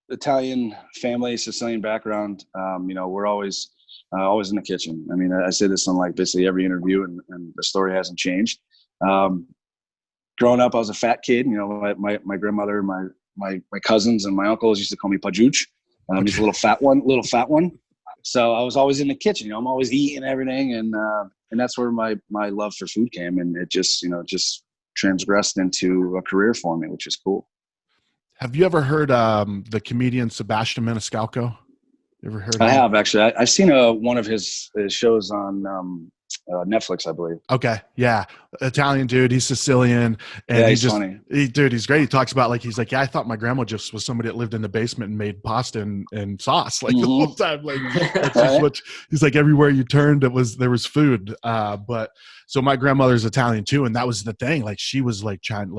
Italian family, Sicilian background. We're always in the kitchen. I mean, I say this on like basically every interview, and the story hasn't changed. Growing up, I was a fat kid. My grandmother, my cousins, and my uncles used to call me Pajuch. He's a little fat one. So I was always in the kitchen. I'm always eating everything, and that's where my love for food came, and it just transgressed into a career for me, which is cool. Have you ever heard the comedian Sebastian Maniscalco? You ever heard? I have, actually. I've seen one of his shows on Netflix, I believe. Okay, yeah, Italian dude. He's Sicilian, and yeah, he's just funny. He's great. He talks about he's like, yeah, I thought my grandma just was somebody that lived in the basement and made pasta and sauce the whole time. Like that's just what he's like. Everywhere you turned, there was food. But so my grandmother's Italian too, and that was the thing. Like she was like trying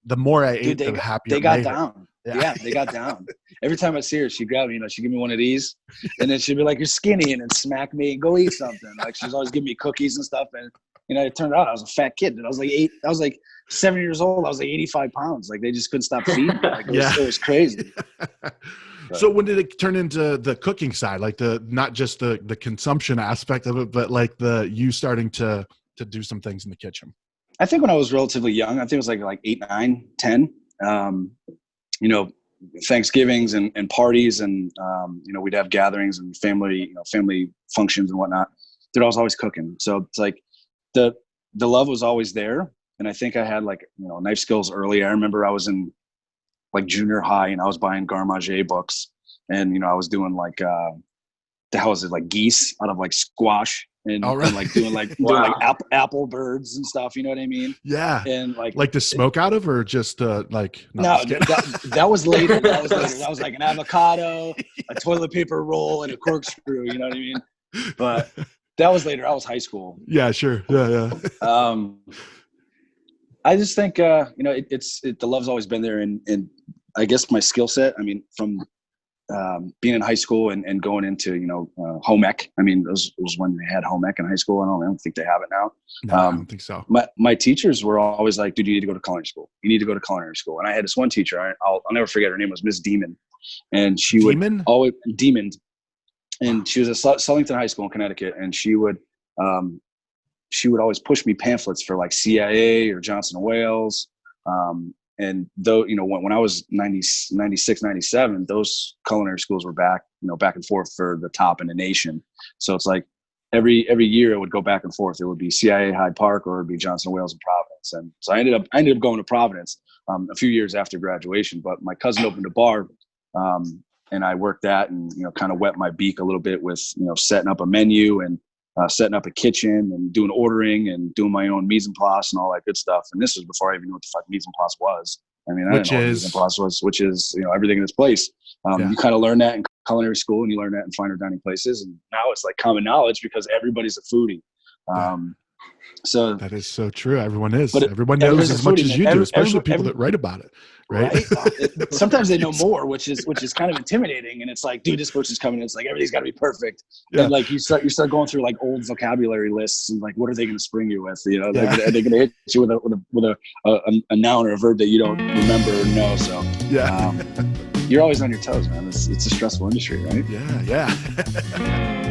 the more I ate, the happier they got down. Yeah, they got down. Every time I see her, she'd grab me, she'd give me one of these, and then she'd be like, "You're skinny," and then smack me and go eat something. Like she's always giving me cookies and stuff. And it turned out I was a fat kid. And I was like 7 years old. I was like 85 pounds. Like they just couldn't stop feeding me. Like it was crazy. So when did it turn into the cooking side? Like not just the consumption aspect of it, but like you starting to do some things in the kitchen? I think when I was relatively young, I think it was like 8, 9, 10. Thanksgivings and parties, and we'd have gatherings and family functions and whatnot. Dude, I was always cooking. So it's like the love was always there. And I think I had knife skills early. I remember I was in like junior high and I was buying garde-manger books, and I was doing the hell is it, like geese out of like squash. And doing apple birds and stuff, you know what I mean? Yeah. And like the smoke out of, or just no, that was later. That was like an avocado, a toilet paper roll, and a corkscrew, you know what I mean? But that was later. I was high school. Yeah, sure. Yeah. I just think the love's always been there, and I guess my skill set, I mean, from being in high school and going into home ec. I mean, those was when they had home ec in high school. I don't think they have it now. No, I don't think so. My teachers were always like, "Dude, you need to go to culinary school. You need to go to culinary school." And I had this one teacher. I'll never forget. Her name was Miss Demon, and she would always Demon, and she was at Sulington High School in Connecticut, and she would always push me pamphlets for like CIA or Johnson & Wales. And though, when I was 96, 97, those culinary schools were back and forth for the top in the nation. So it's like every year it would go back and forth. It would be CIA Hyde Park, or it would be Johnson & Wales and Providence. And so I ended up going to Providence a few years after graduation. But my cousin opened a bar, and I worked that, and kind of wet my beak a little bit with setting up a menu and setting up a kitchen and doing ordering and doing my own mise en place and all that good stuff. And this was before I even knew what the fuck mise en place was. I mean, I didn't know what mise en place was, which is, everything in its place. You kind of learn that in culinary school, and you learn that in finer dining places. And now it's like common knowledge because everybody's a foodie. So that is so true. Everyone is. But everyone knows as much as you do, especially people that write about it. Right. Sometimes they know more, which is kind of intimidating. And it's like, dude, this person's coming in. It's like everything's got to be perfect. Yeah. And like you start going through like old vocabulary lists, and like, what are they going to spring you with? Are they going to hit you with a noun or a verb that you don't remember or know? So you're always on your toes, man. It's a stressful industry, right? Yeah.